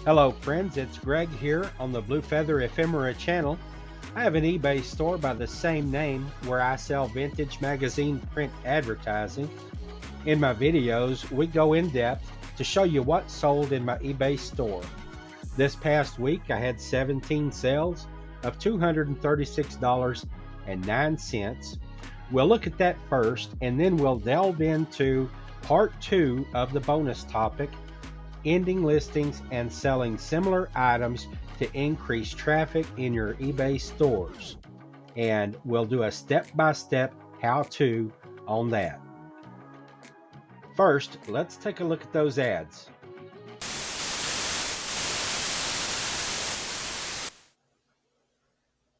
Hello friends, it's Greg here on the Blue Feather Ephemera channel. I have an eBay store by the same name where I sell vintage magazine print advertising. In my videos, we go in depth to show you what's sold in my eBay store. This past week, I had 17 sales of $236.09. We'll look at that first, and then we'll delve into part 2 of the bonus topic, ending listings and selling similar items to increase traffic in your eBay stores. And we'll do a step-by-step how-to on that. First, let's take a look at those ads.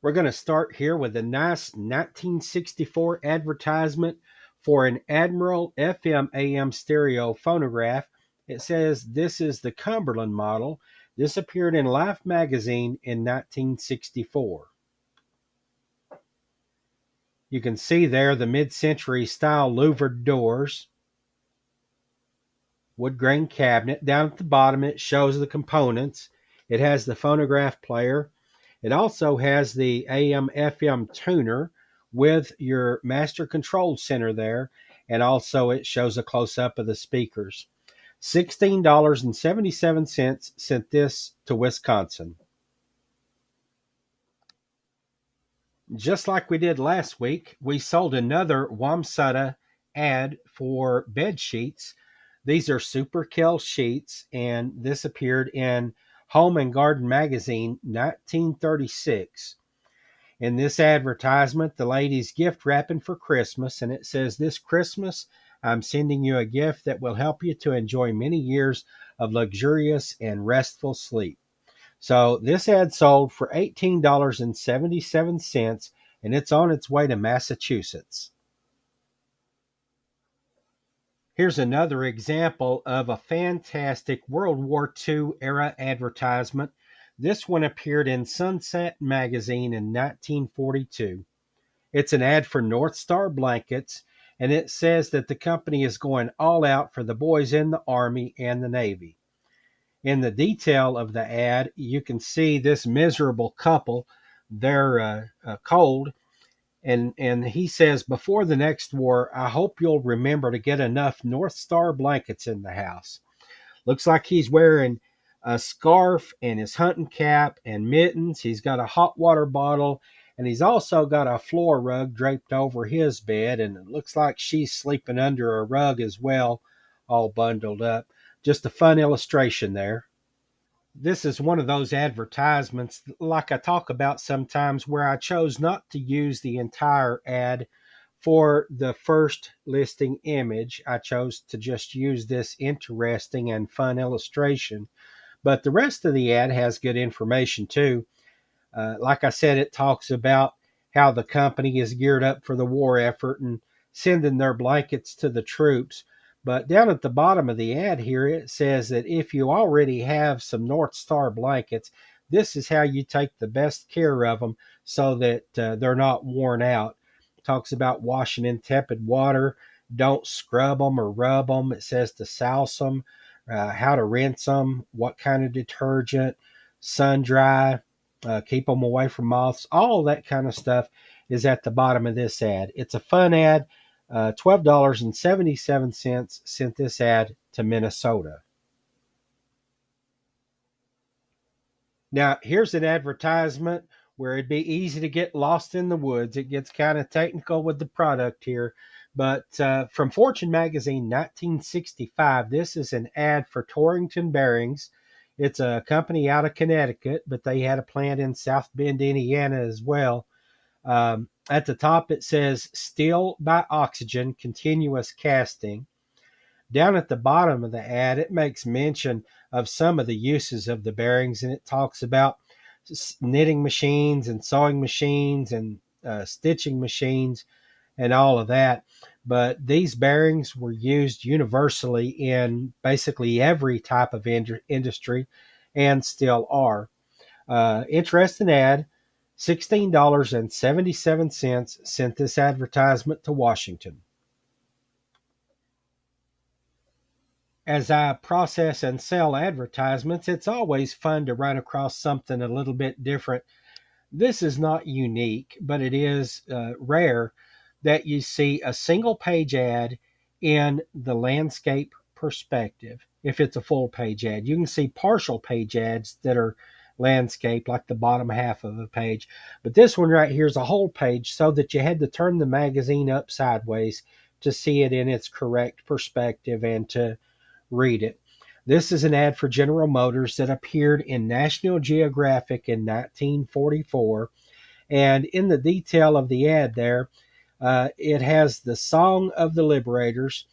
We're going to start here with a nice 1964 advertisement for an Admiral FM AM stereo phonograph. It says this is the Cumberland model. This appeared in Life magazine in 1964. You can see there the mid-century style louvered doors, wood grain cabinet. Down at the bottom it shows the components. It has the phonograph player. It also has the AM FM tuner with your master control center there, and also it shows a close-up of the speakers. $16.77 sent this to Wisconsin. Just like we did last week, we sold another Wamsutta ad for bed sheets. These are Super Kill sheets, and this appeared in Home and Garden magazine 1936. In this advertisement, the lady's gift wrapping for Christmas, and it says, "This Christmas, I'm sending you a gift that will help you to enjoy many years of luxurious and restful sleep." So this ad sold for $18.77, and it's on its way to Massachusetts. Here's another example of a fantastic World War II era advertisement. This one appeared in Sunset magazine in 1942. It's an ad for Northstar Blankets, and it says that the company is going all out for the boys in the Army and the Navy. In the detail of the ad, you can see this miserable couple. They're cold, and he says, "Before the next war, I hope you'll remember to get enough Northstar blankets in the house." Looks like he's wearing a scarf and his hunting cap and mittens. He's got a hot water bottle, and he's also got a floor rug draped over his bed, and it looks like she's sleeping under a rug as well, all bundled up. Just a fun illustration there. This is one of those advertisements, like I talk about sometimes, where I chose not to use the entire ad for the first listing image. I chose to just use this interesting and fun illustration, but the rest of the ad has good information too. Like I said, it talks about how the company is geared up for the war effort and sending their blankets to the troops. But down at the bottom of the ad here, it says that if you already have some Northstar blankets, this is how you take the best care of them so that they're not worn out. It talks about washing in tepid water, don't scrub them or rub them. It says to souse them, how to rinse them, what kind of detergent, sun dry, keep them away from moths. All that kind of stuff is at the bottom of this ad. It's a fun ad. $12.77 sent this ad to Minnesota. Now, here's an advertisement where it'd be easy to get lost in the woods. It gets kind of technical with the product here. But from Fortune Magazine 1965, this is an ad for Torrington Bearings. It's a company out of Connecticut, but they had a plant in South Bend, Indiana as well. At the top, it says Steel by Oxygen Continuous Casting. Down at the bottom of the ad, it makes mention of some of the uses of the bearings, and it talks about knitting machines and sewing machines and stitching machines and all of that. But these bearings were used universally in basically every type of industry and still are. Interesting ad. $16.77 sent this advertisement to Washington. As I process and sell advertisements, it's always fun to run across something a little bit different. This is not unique, but it is rare that you see a single page ad in the landscape perspective. If it's a full page ad, you can see partial page ads that are landscape, like the bottom half of a page. But this one right here is a whole page, so that you had to turn the magazine up sideways to see it in its correct perspective and to read it. This is an ad for General Motors that appeared in National Geographic in 1944. And in the detail of the ad there, it has the Song of the Liberators.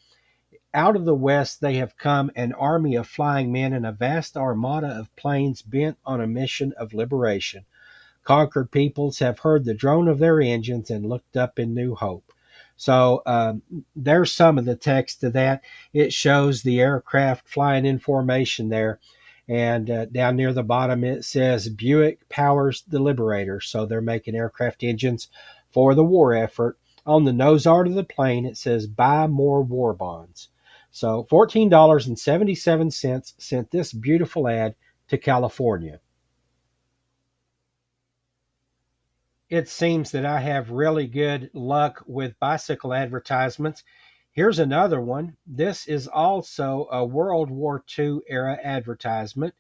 Out of the west they have come, an army of flying men and a vast armada of planes bent on a mission of liberation. Conquered peoples have heard the drone of their engines and looked up in new hope. So there's some of the text to that. It shows the aircraft flying in formation there. And down near the bottom, it says Buick powers the Liberator. So they're making aircraft engines for the war effort. On the nose art of the plane, it says buy more war bonds. So $14.77 sent this beautiful ad to California. It seems that I have really good luck with bicycle advertisements. Here's another one. This is also a World War II era advertisement.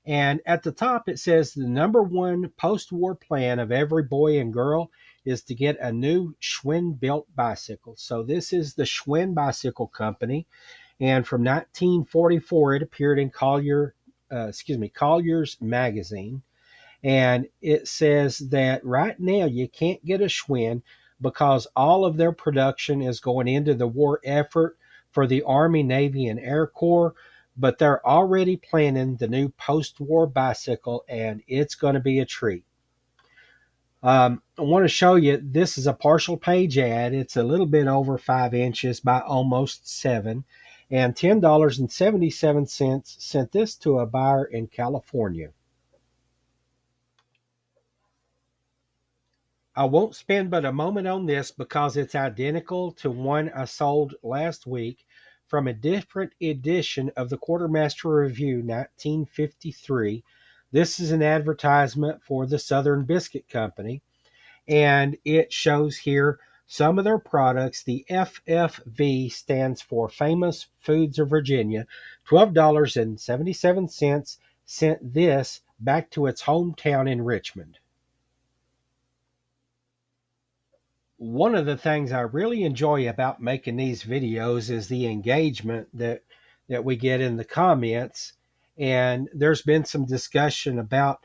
And at the top, it says the number one post war plan of every boy and girl is to get a new Schwin built bicycle. So this is the Schwin Bicycle Company. And from 1944, it appeared in Collier's magazine. And it says that right now you can't get a Schwinn because all of their production is going into the war effort for the Army, Navy, and Air Corps. But they're already planning the new post war bicycle, and it's going to be a treat. I want to show you, this is a partial page ad. It's a little bit over 5 inches by almost 7. And $10.77 sent this to a buyer in California. I won't spend but a moment on this because it's identical to one I sold last week from a different edition of the Quartermaster Review 1953. This is an advertisement for the Southern Biscuit Company, and it shows here some of their products. The FFV stands for Famous Foods of Virginia. $12.77 sent this back to its hometown in Richmond. One of the things I really enjoy about making these videos is the engagement that we get in the comments. And there's been some discussion about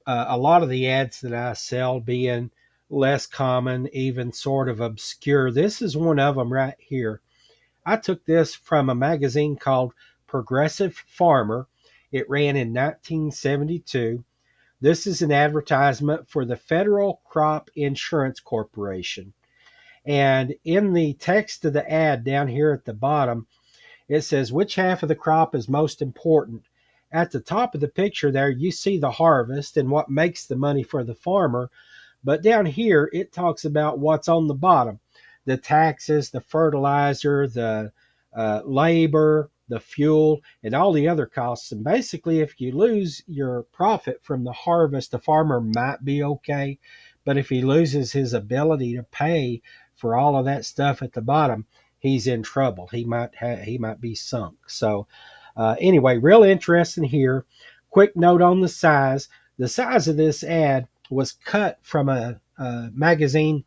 a lot of the ads that I sell being less common, even sort of obscure. This is one of them right here. I took this from a magazine called Progressive Farmer. It ran in 1972. This is an advertisement for the Federal Crop Insurance Corporation. And in the text of the ad down here at the bottom, it says, which half of the crop is most important? At the top of the picture there, you see the harvest and what makes the money for the farmer. But down here, it talks about what's on the bottom: the taxes, the fertilizer, the labor, the fuel, and all the other costs. And basically, if you lose your profit from the harvest, the farmer might be okay. But if he loses his ability to pay for all of that stuff at the bottom, he's in trouble. He might be sunk. So anyway, real interesting here. Quick note on the size. The size of this ad was cut from a magazine.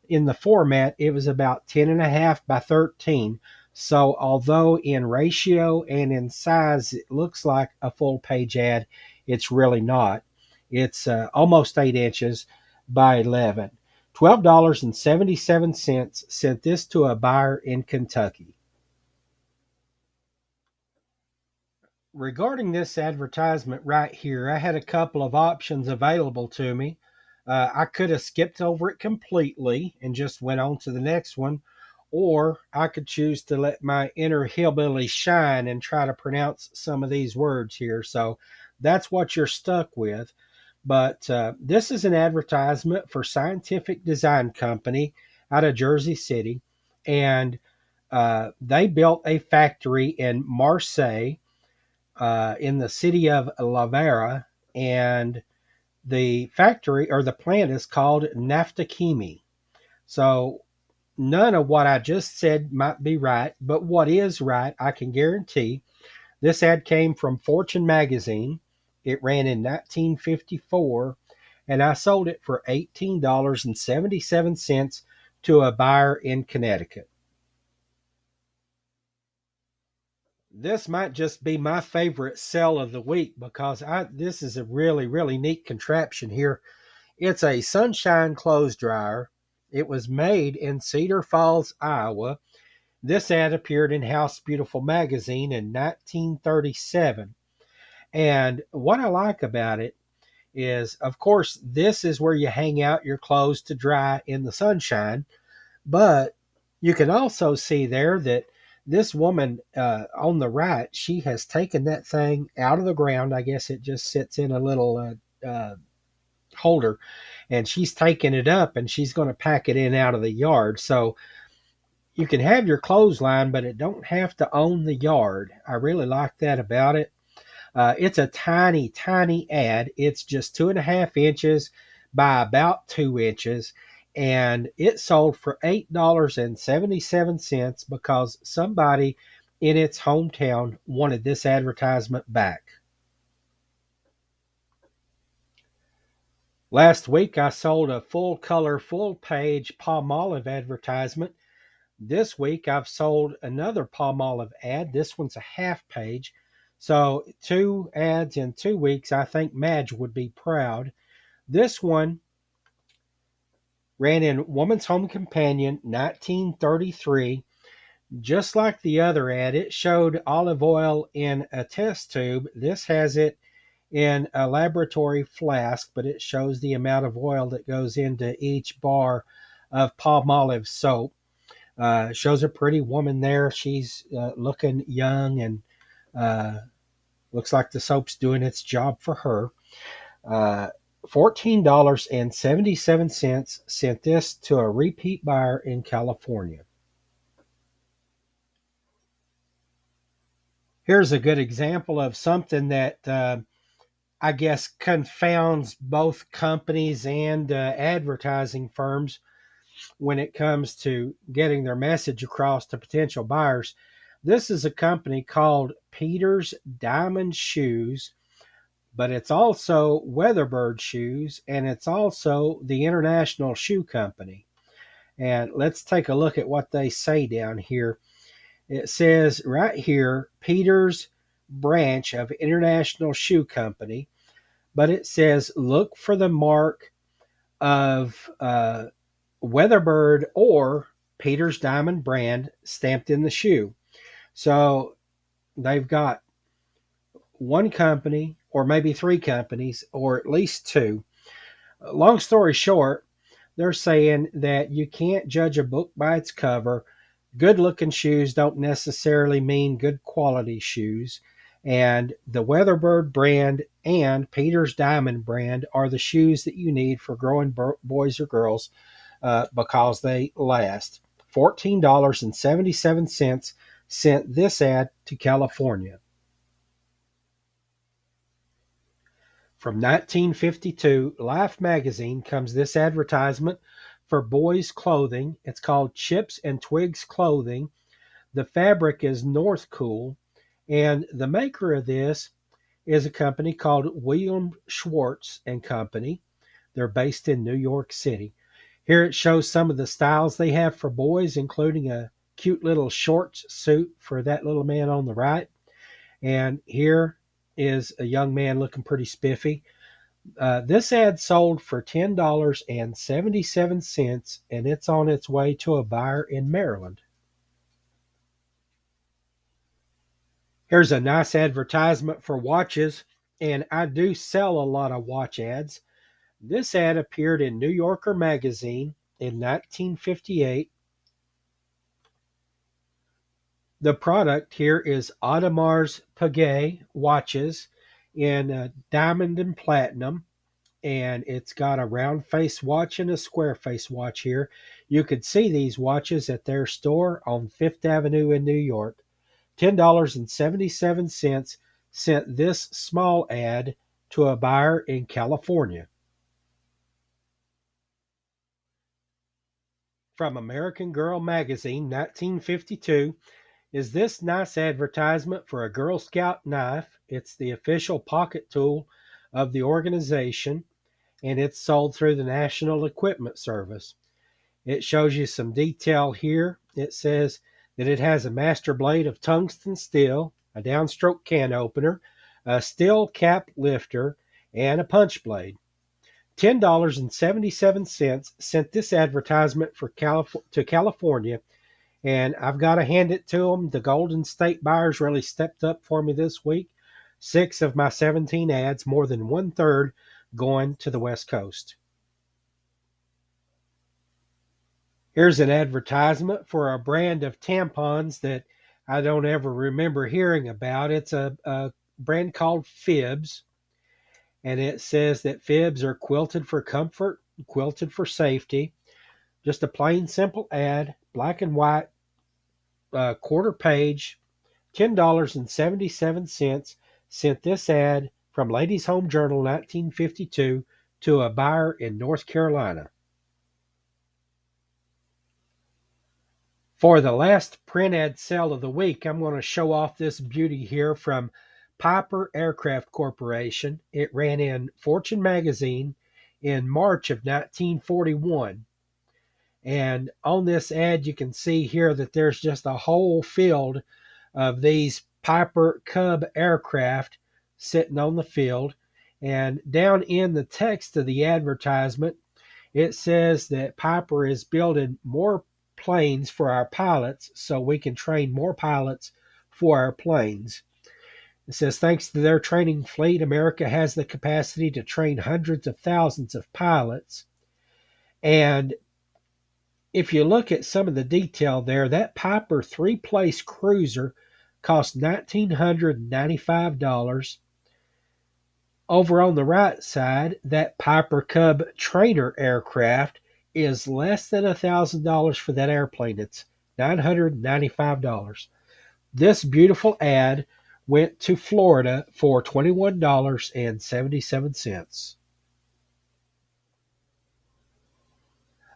In the format, it was about 10.5 by 13. So although in ratio and in size it looks like a full page ad, it's really not. It's almost 8 inches by 11. $12.77 sent this to a buyer in Kentucky. Regarding this advertisement right here, I had a couple of options available to me. I could have skipped over it completely and just went on to the next one, or I could choose to let my inner hillbilly shine and try to pronounce some of these words here. So that's what you're stuck with. But this is an advertisement for Scientific Design Company out of Jersey City. And They built a factory in Marseille, in the city of Lavera, and the factory or the plant is called Naftakimi. So none of what I just said might be right, but what is right, I can guarantee. This ad came from Fortune magazine. It ran in 1954, and I sold it for $18.77 to a buyer in Connecticut. This might just be my favorite sell of the week because this is a really, really neat contraption here. It's a sunshine clothes dryer. It was made in Cedar Falls, Iowa. This ad appeared in House Beautiful magazine in 1937. And what I like about it is, of course, this is where you hang out your clothes to dry in the sunshine. But you can also see there that this woman on the right, she has taken that thing out of the ground. I guess it just sits in a little holder, and she's taking it up and she's going to pack it in out of the yard. So you can have your clothesline, but it don't have to own the yard. I really like that about it. It's a tiny, tiny ad. It's just 2.5 inches by about 2 inches. And it sold for $8.77 because somebody in its hometown wanted this advertisement back. Last week, I sold a full color, full page Palmolive advertisement. This week, I've sold another Palmolive ad. This one's a half page. So, two ads in 2 weeks. I think Madge would be proud. This one ran in Woman's Home Companion 1933. Just like the other ad, it showed olive oil in a test tube. This has it in a laboratory flask, but it shows the amount of oil that goes into each bar of Palmolive soap. Shows a pretty woman there. She's looking young and uh, looks like the soap's doing its job for her. Uh, $14.77 sent this to a repeat buyer in California. Here's a good example of something that I guess confounds both companies and advertising firms when it comes to getting their message across to potential buyers. This is a company called Peter's Diamond Shoes, but it's also Weatherbird Shoes, and it's also the International Shoe Company. And let's take a look at what they say down here. It says right here, Peter's branch of International Shoe Company, but it says look for the mark of Weatherbird or Peter's Diamond brand stamped in the shoe. So they've got one company, or maybe three companies, or at least two. Long story short, they're saying that you can't judge a book by its cover. Good looking shoes don't necessarily mean good quality shoes. And the Weatherbird brand and Peter's Diamond brand are the shoes that you need for growing boys or girls because they last. $14.77 sent this ad to California. From 1952, Life magazine comes this advertisement for boys' clothing. It's called Chips and Twigs Clothing. The fabric is North Cool, and the maker of this is a company called William Schwartz and Company. They're based in New York City. Here it shows some of the styles they have for boys, including a cute little shorts suit for that little man on the right. And here is a young man looking pretty spiffy. This ad sold for $10.77, and it's on its way to a buyer in Maryland. Here's a nice advertisement for watches, and I do sell a lot of watch ads. This ad appeared in New Yorker magazine in 1958. The product here is Audemars Piguet watches in diamond and platinum. and it's got a round face watch and a square face watch here. You could see these watches at their store on Fifth Avenue in New York. $10.77 sent this small ad to a buyer in California. From American Girl magazine, 1952, is this nice advertisement for a Girl Scout knife. It's the official pocket tool of the organization, and it's sold through the National Equipment Service. It shows you some detail here. It says that it has a master blade of tungsten steel, a downstroke can opener, a steel cap lifter, and a punch blade. $10.77 sent this advertisement to California, and I've got to hand it to them. The Golden State buyers really stepped up for me this week. 6 of my 17 ads, more than 1/3, going to the West Coast. Here's an advertisement for a brand of tampons that I don't ever remember hearing about. It's a brand called Fibs, and it says that Fibs are quilted for comfort, quilted for safety. Just a plain, simple ad, black and white, quarter page, $10.77 sent this ad from Ladies Home Journal 1952 to a buyer in North Carolina. For the last print ad sale of the week, I'm going to show off this beauty here from Piper Aircraft Corporation. It ran in Fortune magazine in March of 1941. And on this ad, you can see here that there's just a whole field of these Piper Cub aircraft sitting on the field. And down in the text of the advertisement, it says that Piper is building more planes for our pilots so we can train more pilots for our planes. It says, thanks to their training fleet, America has the capacity to train hundreds of thousands of pilots. And if you look at some of the detail there, that Piper 3-place cruiser cost $1,995. Over on the right side, that Piper Cub trainer aircraft is less than $1,000 for that airplane. It's $995. This beautiful ad went to Florida for $21.77.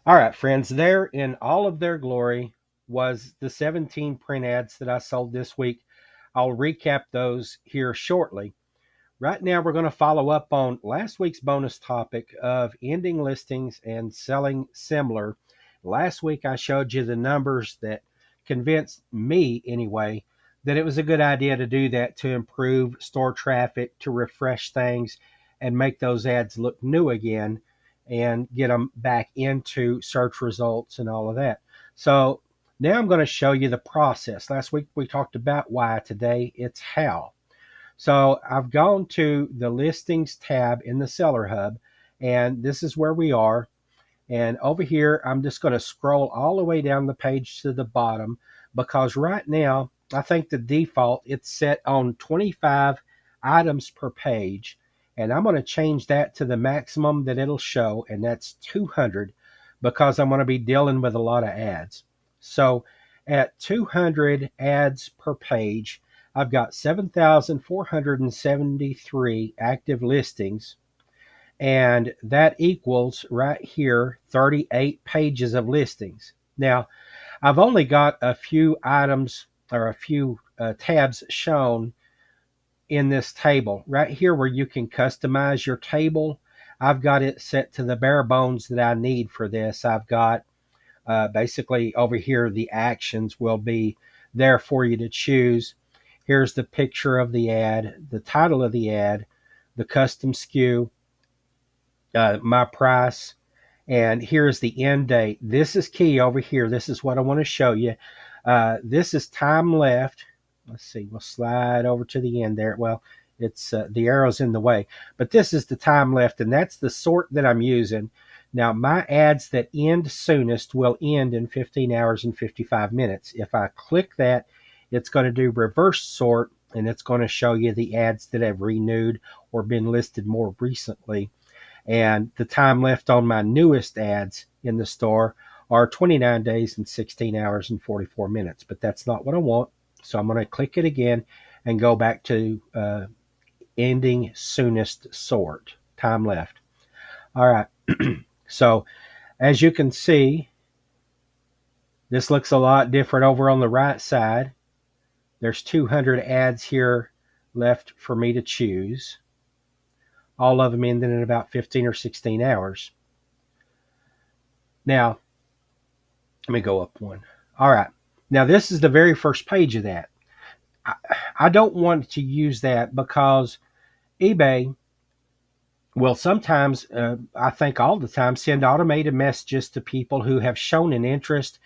All right, friends, there in all of their glory was the 17 print ads that I sold this week. I'll recap those here shortly. Right now, we're going to follow up on last week's bonus topic of ending listings and selling similar. Last week, I showed you the numbers that convinced me, anyway, that it was a good idea to do that to improve store traffic, to refresh things, and make those ads look new again and get them back into search results and all of that. So now I'm going to show you the process. Last week, we talked about why. Today, it's how. So I've gone to the listings tab in the Seller Hub, and this is where we are. And over here, I'm just going to scroll all the way down the page to the bottom, because right now, I think the default, it's set on 25 items per page. And I'm going to change that to the maximum that it'll show, and that's 200, because I'm going to be dealing with a lot of ads. So at 200 ads per page, I've got 7,473 active listings, and that equals right here 38 pages of listings. Now, I've only got a few items or a few tabs shown in this table. Right here where you can customize your table, I've got it set to the bare bones that I need for this. I've got basically over here, the actions will be there for you to choose. Here's the picture of the ad, the title of the ad, the custom SKU, my price, and here's the end date. This is key over here. This is what I want to show you. This is time left. Let's see. We'll slide over to the end there. Well, it's the arrow's in the way, but this is the time left, and that's the sort that I'm using. Now, my ads that end soonest will end in 15 hours and 55 minutes. If I click that, it's going to do reverse sort, and it's going to show you the ads that have renewed or been listed more recently. And the time left on my newest ads in the store are 29 days and 16 hours and 44 minutes, but that's not what I want. So I'm going to click it again and go back to ending soonest sort, time left. All right. So as you can see, this looks a lot different over on the right side. There's 200 ads here left for me to choose. All of them ending in about 15 or 16 hours. Now, let me go up one. All right. Now, this is the very first page of that. I don't want to use that because eBay will sometimes, I think all the time, send automated messages to people who have shown an interest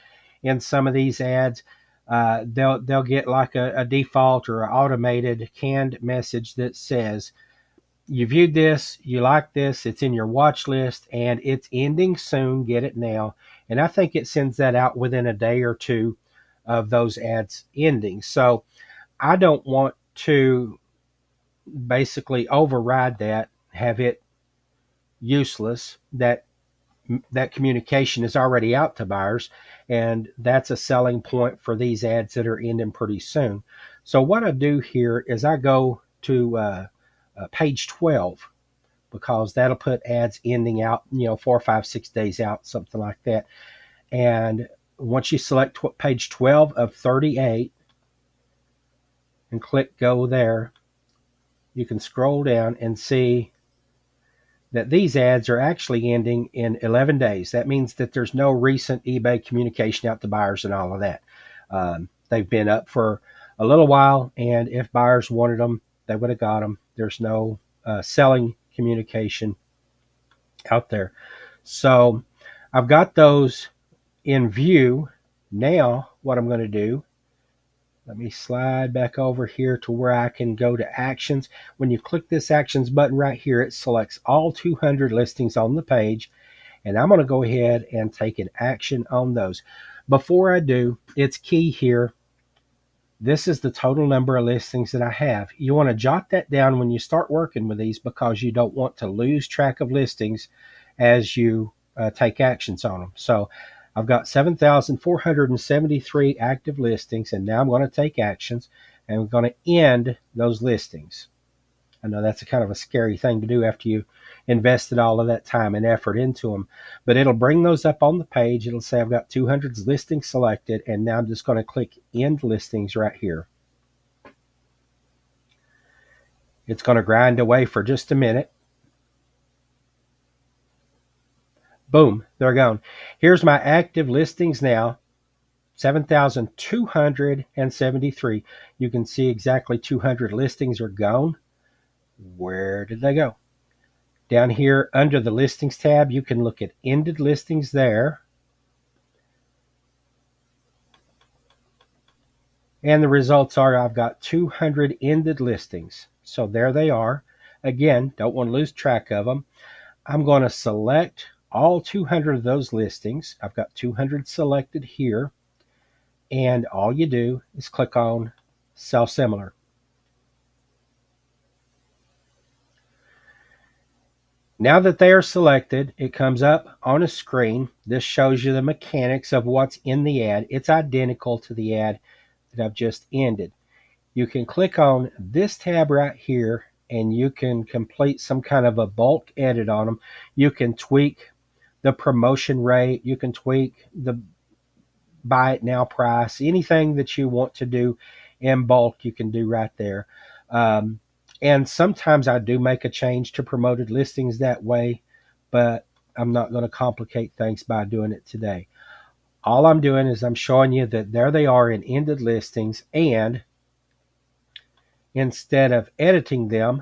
in some of these ads. They'll get like a default or an automated canned message that says, you viewed this, you like this, it's in your watch list, and it's ending soon, get it now. And I think it sends that out within a day or two of those ads ending. So I don't want to basically override that, have it useless, that communication is already out to buyers, and that's a selling point for these ads that are ending pretty soon. So what I do here is I go to page 12, because that'll put ads ending out, 4, 5, 6 days out, something like that. And once you select page 12 of 38 and click go there, you can scroll down and see that these ads are actually ending in 11 days. That means that there's no recent eBay communication out to buyers and all of that. They've been up for a little while, and if buyers wanted them, they would have got them. There's no selling communication out there. So I've got those in view. Now what I'm going to do, let me slide back over here to where I can go to actions. When you click this actions button right here, it selects all 200 listings on the page, and I'm going to go ahead and take an action on those. Before I do, it's key here. This is the total number of listings that I have. You want to jot that down when you start working with these, because you don't want to lose track of listings as you take actions on them. So I've got 7,473 active listings, and now I'm going to take actions, and we're going to end those listings. I know that's a kind of a scary thing to do after you invested all of that time and effort into them, but it'll bring those up on the page. It'll say I've got 200 listings selected, and now I'm just going to click end listings right here. It's going to grind away for just a minute. Boom, they're gone. Here's my active listings now, 7,273. You can see exactly 200 listings are gone. Where did they go? Down here under the listings tab, you can look at ended listings there. And the results are I've got 200 ended listings. So there they are. Again, don't want to lose track of them. I'm going to select all 200 of those listings. I've got 200 selected here. And all you do is click on Sell Similar. Now that they are selected, it comes up on a screen. This shows you the mechanics of what's in the ad. It's identical to the ad that I've just ended. You can click on this tab right here, and you can complete some kind of a bulk edit on them. You can tweak the promotion rate. You can tweak the buy it now price. Anything that you want to do in bulk, you can do right there. And sometimes I do make a change to promoted listings that way, but I'm not going to complicate things by doing it today. All I'm doing is I'm showing you that there they are in ended listings, and instead of editing them,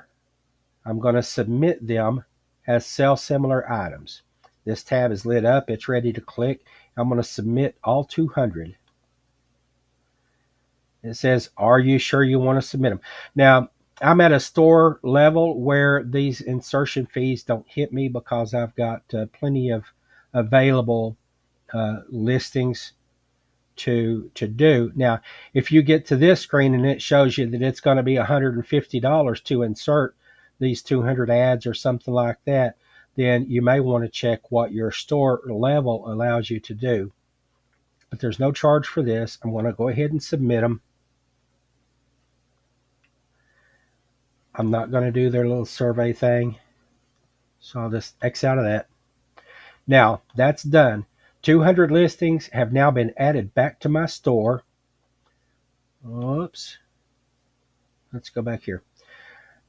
I'm going to submit them as sell similar items. This tab is lit up. It's ready to click. I'm going to submit all 200. It says, are you sure you want to submit them? Now, I'm at a store level where these insertion fees don't hit me, because I've got plenty of available listings to do. Now, if you get to this screen and it shows you that it's going to be $150 to insert these 200 ads or something like that, then you may want to check what your store level allows you to do. But there's no charge for this. I'm going to go ahead and submit them. I'm not going to do their little survey thing, so I'll just X out of that. Now, that's done. 200 listings have now been added back to my store. Oops. Let's go back here.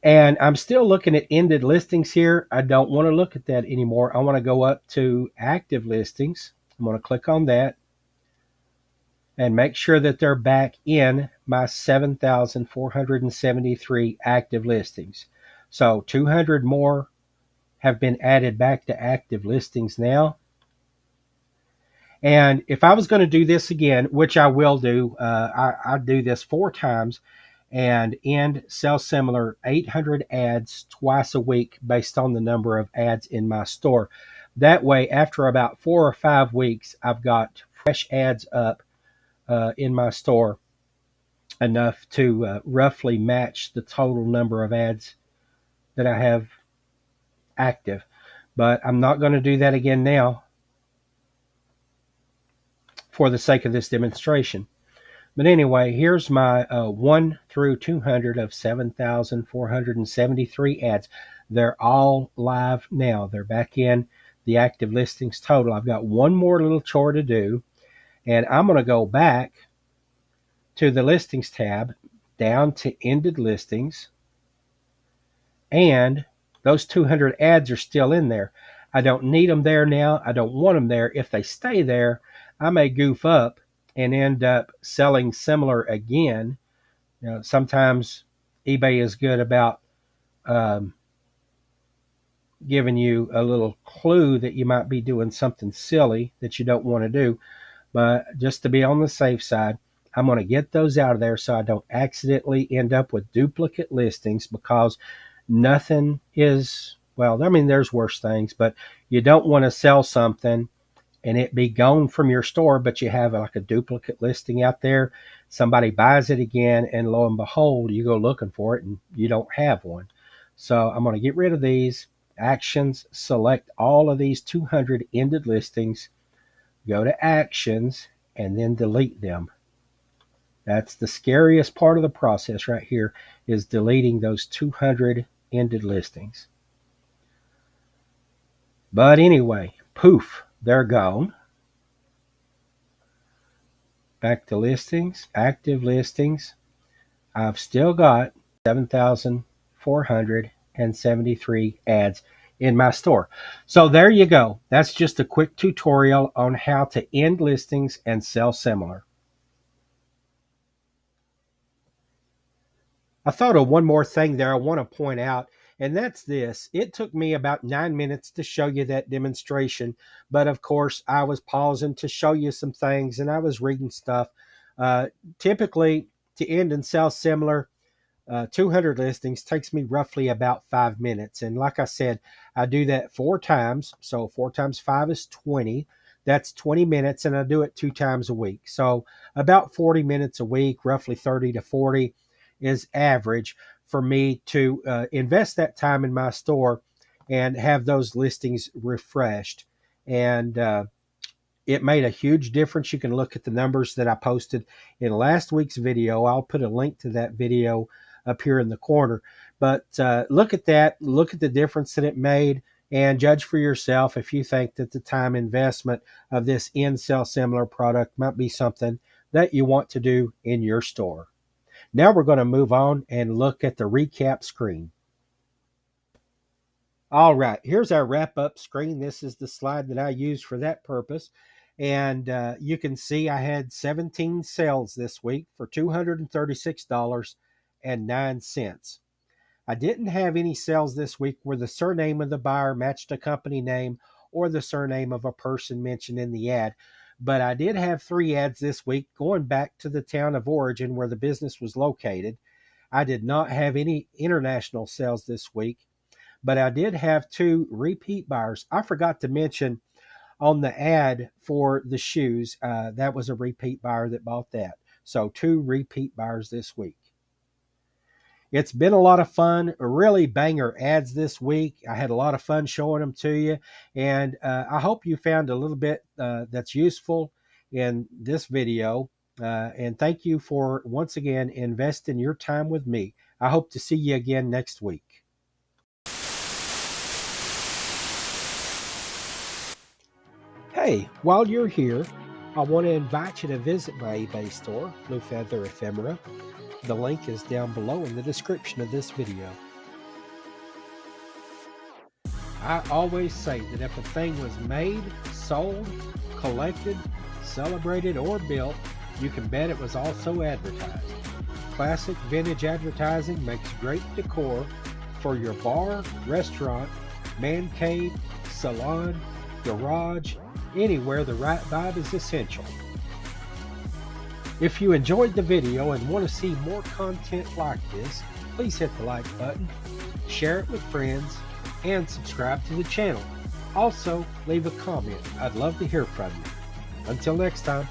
And I'm still looking at ended listings here. I don't want to look at that anymore. I want to go up to active listings. I'm going to click on that and make sure that they're back in my 7,473 active listings. So 200 more have been added back to active listings now. And if I was going to do this again, which I will do, I do this 4 times and sell similar 800 ads twice a week based on the number of ads in my store. That way, after about 4 or 5 weeks, I've got fresh ads up in my store enough to roughly match the total number of ads that I have active. But I'm not going to do that again now for the sake of this demonstration. But anyway, here's my 1 through 200 of 7,473 ads. They're all live now. They're back in the active listings total. I've got one more little chore to do, and I'm going to go back to the listings tab, down to ended listings, and those 200 ads are still in there. I don't need them there now. I don't want them there. If they stay there, I may goof up and end up selling similar again. You know, sometimes eBay is good about giving you a little clue that you might be doing something silly that you don't want to do. But just to be on the safe side, I'm going to get those out of there so I don't accidentally end up with duplicate listings, because nothing is, well, I mean, there's worse things, but you don't want to sell something and it be gone from your store, but you have like a duplicate listing out there. Somebody buys it again, and lo and behold, you go looking for it and you don't have one. So I'm going to get rid of these actions, select all of these 200 ended listings, go to actions, and then delete them. That's the scariest part of the process right here, is deleting those 200 ended listings. But anyway, poof, they're gone. Back to listings, active listings. I've still got 7,473 ads in my store. So there you go. That's just a quick tutorial on how to end listings and sell similar. I thought of one more thing there I want to point out, and that's this. It took me about 9 minutes to show you that demonstration, but of course I was pausing to show you some things and I was reading stuff. Typically, to end and sell similar, 200 listings takes me roughly about 5 minutes. And like I said, I do that 4 times. So 4 times 5 is 20. That's 20 minutes, and I do it 2 times a week. So about 40 minutes a week, roughly 30 to 40 is average for me to invest that time in my store and have those listings refreshed. And it made a huge difference. You can look at the numbers that I posted in last week's video. I'll put a link to that video up here in the corner. But look at that. Look at the difference that it made, and judge for yourself if you think that the time investment of this EndSell similar product might be something that you want to do in your store. Now we're going to move on and look at the recap screen. All right, here's our wrap-up screen. This is the slide that I used for that purpose. And you can see I had 17 sales this week for $236.09. I didn't have any sales this week where the surname of the buyer matched a company name or the surname of a person mentioned in the ad. But I did have 3 ads this week going back to the town of origin where the business was located. I did not have any international sales this week, but I did have 2 repeat buyers. I forgot to mention on the ad for the shoes, that was a repeat buyer that bought that. So 2 repeat buyers this week. It's been a lot of fun, really banger ads this week. I had a lot of fun showing them to you, and I hope you found a little bit that's useful in this video. And thank you for once again investing your time with me. I hope to see you again next week. Hey, while you're here, I want to invite you to visit my eBay store, Blue Feather Ephemera. The link is down below in the description of this video. I always say that if a thing was made, sold, collected, celebrated, or built, you can bet it was also advertised. Classic vintage advertising makes great decor for your bar, restaurant, man cave, salon, garage, anywhere the right vibe is essential. If you enjoyed the video and want to see more content like this, please hit the like button, share it with friends, and subscribe to the channel. Also, leave a comment. I'd love to hear from you. Until next time.